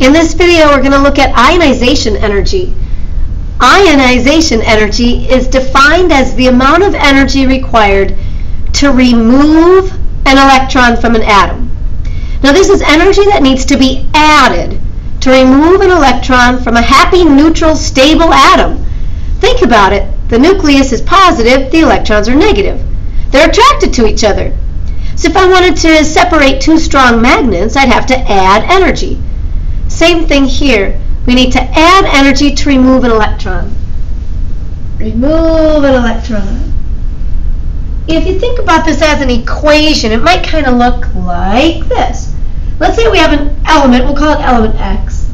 In this video, we're going to look at ionization energy. Ionization energy is defined as the amount of energy required to remove an electron from an atom. Now, this is energy that needs to be added to remove an electron from a happy, neutral, stable atom. Think about it. The nucleus is positive, the electrons are negative. They're attracted to each other. So if I wanted to separate two strong magnets, I'd have to add energy. Same thing here. We need to add energy to remove an electron. Remove an electron. If you think about this as an equation, it might kind of look like this. Let's say we have an element, we'll call it element X.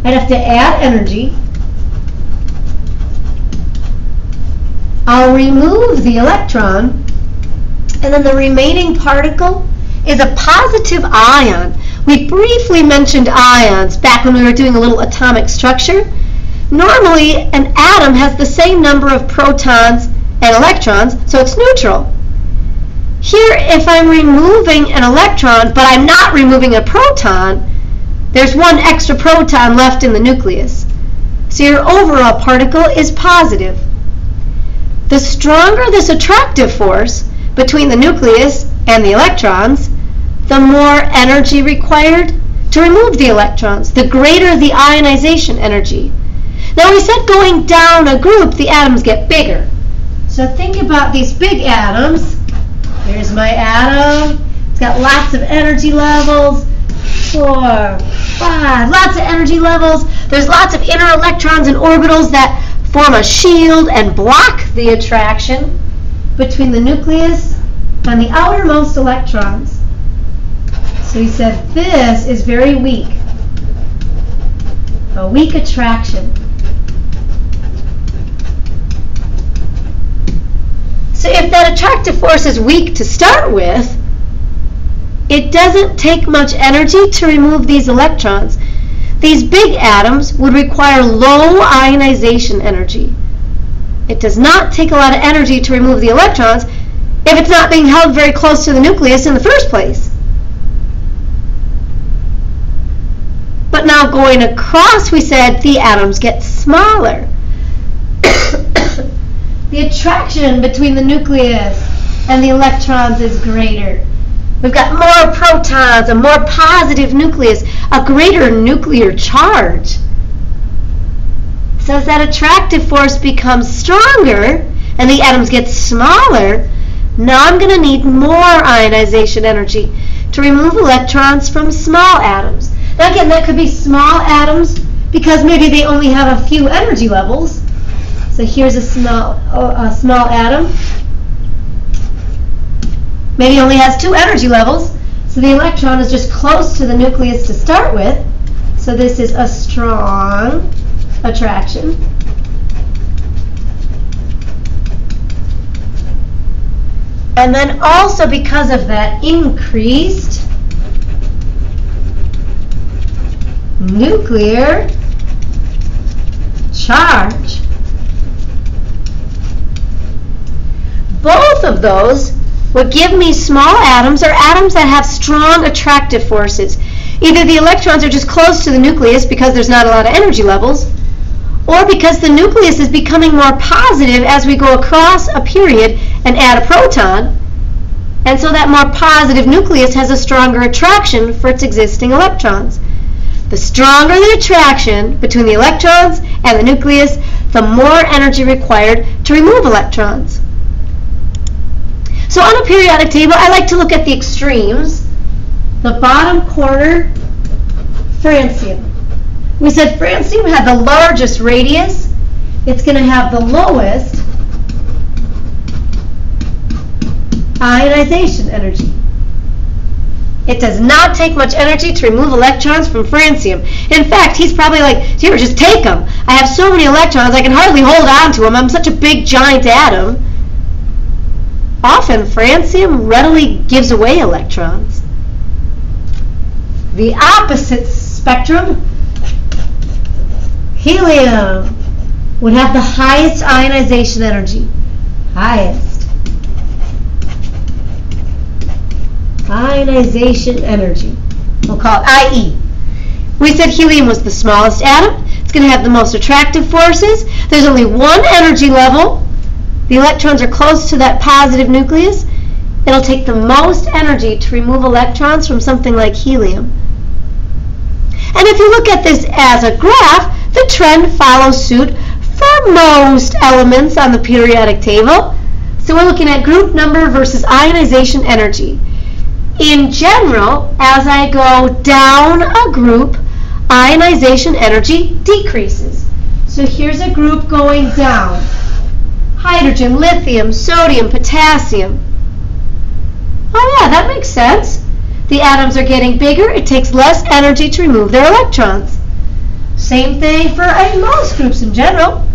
I'd have to add energy. I'll remove the electron, and then the remaining particle is a positive ion. We briefly mentioned ions back when we were doing a little atomic structure. Normally, an atom has the same number of protons and electrons, so it's neutral. Here, if I'm removing an electron, but I'm not removing a proton, there's one extra proton left in the nucleus. So your overall particle is positive. The stronger this attractive force between the nucleus and the electrons, the more energy required to remove the electrons, the greater the ionization energy. Now, we said going down a group, the atoms get bigger. So think about these big atoms. Here's my atom. It's got lots of energy levels. 4, 5, lots of energy levels. There's lots of inner electrons and orbitals that form a shield and block the attraction between the nucleus and the outermost electrons. So we said this is very weak. A weak attraction. So if that attractive force is weak to start with, it doesn't take much energy to remove these electrons. These big atoms would require low ionization energy. It does not take a lot of energy to remove the electrons if it's not being held very close to the nucleus in the first place. But now going across, we said the atoms get smaller. The attraction between the nucleus and the electrons is greater. We've got more protons, a more positive nucleus, a greater nuclear charge. So as that attractive force becomes stronger and the atoms get smaller, now I'm going to need more ionization energy to remove electrons from small atoms. Now again, that could be small atoms because maybe they only have a few energy levels. So here's a small atom. Maybe it only has 2 energy levels. So the electron is just close to the nucleus to start with. So this is a strong attraction. And then also because of that increased nuclear charge. Both of those would give me small atoms or atoms that have strong attractive forces. Either the electrons are just close to the nucleus because there's not a lot of energy levels, or because the nucleus is becoming more positive as we go across a period and add a proton, and so that more positive nucleus has a stronger attraction for its existing electrons. The stronger the attraction between the electrons and the nucleus, the more energy required to remove electrons. So on a periodic table, I like to look at the extremes. The bottom corner, francium. We said francium had the largest radius. It's going to have the lowest ionization energy. It does not take much energy to remove electrons from francium. In fact, he's probably like, here, just take them. I have so many electrons, I can hardly hold on to them. I'm such a big, giant atom. Often, francium readily gives away electrons. The opposite spectrum, helium, would have the highest ionization energy. Highest. Ionization energy. We'll call it IE. We said helium was the smallest atom. It's going to have the most attractive forces. There's only one energy level. The electrons are close to that positive nucleus. It'll take the most energy to remove electrons from something like helium. And if you look at this as a graph, the trend follows suit for most elements on the periodic table. So we're looking at group number versus ionization energy. In general, as I go down a group, ionization energy decreases. So here's a group going down. Hydrogen, lithium, sodium, potassium. Oh yeah, that makes sense. The atoms are getting bigger. It takes less energy to remove their electrons. Same thing for most groups in general.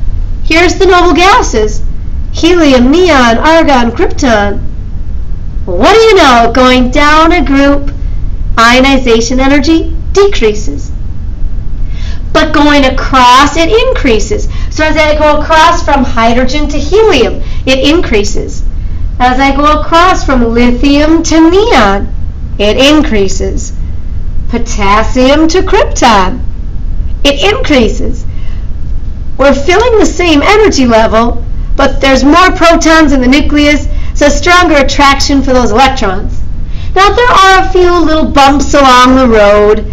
Here's the noble gases. Helium, neon, argon, krypton. What do you know? Going down a group, ionization energy decreases. But going across, it increases. So as I go across from hydrogen to helium, it increases. As I go across from lithium to neon, it increases. Potassium to krypton, it increases. We're filling the same energy level, but there's more protons in the nucleus, so stronger attraction for those electrons. Now there are a few little bumps along the road,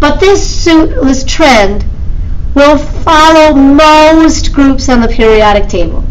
but this trend will follow most groups on the periodic table.